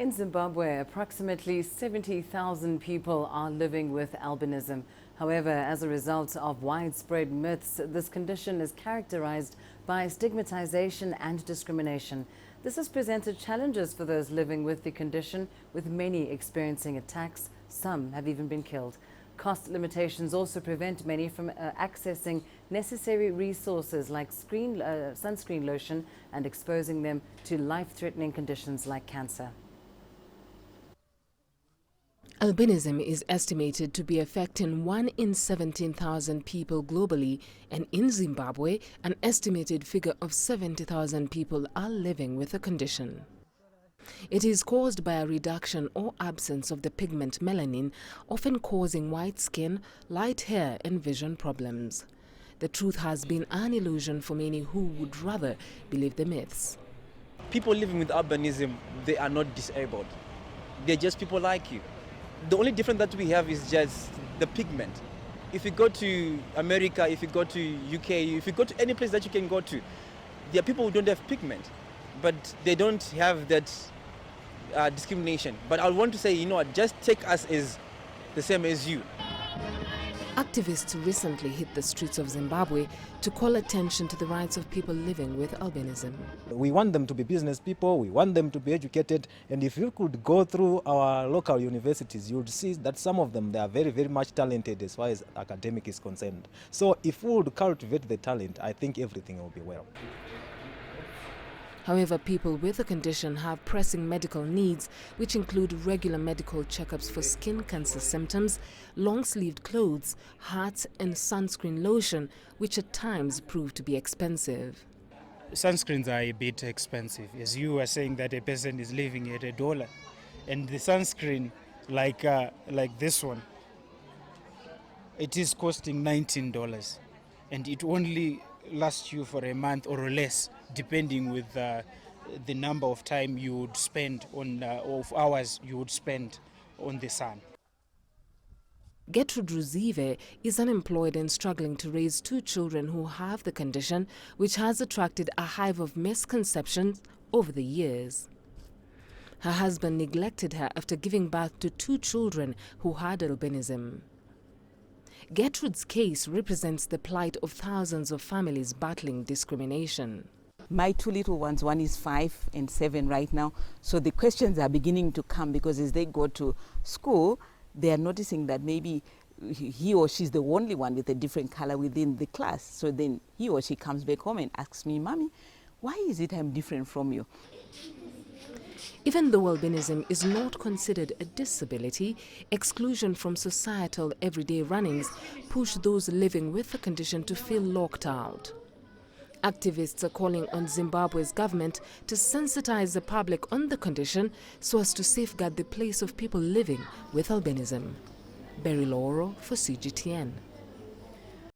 In Zimbabwe, approximately 70,000 people are living with albinism. However, as a result of widespread myths, this condition is characterized by stigmatization and discrimination. This has presented challenges for those living with the condition, with many experiencing attacks. Some have even been killed. Cost limitations also prevent many from accessing necessary resources like sunscreen lotion and exposing them to life-threatening conditions like cancer. Albinism is estimated to be affecting 1 in 17,000 people globally, and in Zimbabwe, an estimated figure of 70,000 people are living with the condition. It is caused by a reduction or absence of the pigment melanin, often causing white skin, light hair and vision problems. The truth has been an illusion for many who would rather believe the myths. People living with albinism, they are not disabled. They're just people like you. The only difference that we have is just the pigment. If you go to America, if you go to UK, if you go to any place that you can go to, there are people who don't have pigment, but they don't have that discrimination. But I want to say, you know what, just take us as the same as you. Activists recently hit the streets of Zimbabwe to call attention to the rights of people living with albinism. We want them to be business people, we want them to be educated, and if you could go through our local universities, you would see that some of them, they are very, very much talented as far as academic is concerned. So if we would cultivate the talent, I think everything will be well. However, people with the condition have pressing medical needs, which include regular medical checkups for skin cancer symptoms, long-sleeved clothes, hats and sunscreen lotion, which at times prove to be expensive. Sunscreens are a bit expensive. As you were saying that a person is living at $1, and the sunscreen, like this one, it is costing $19, and it only lasts you for a month or less, depending with the number of time you would spend on of hours you would spend on the sun. Gertrude Ruzive is unemployed and struggling to raise 2 children who have the condition, which has attracted a hive of misconceptions over the years. Her husband neglected her after giving birth to 2 children who had albinism. Gertrude's case represents the plight of thousands of families battling discrimination. My 2 little ones, one is 5 and 7 right now, so the questions are beginning to come because as they go to school, they are noticing that maybe he or she is the only one with a different color within the class. So then he or she comes back home and asks me, "Mommy, why is it I'm different from you?" Even though albinism is not considered a disability, exclusion from societal everyday runnings push those living with the condition to feel locked out. Activists are calling on Zimbabwe's government to sensitize the public on the condition so as to safeguard the place of people living with albinism. Berry Lauro for CGTN.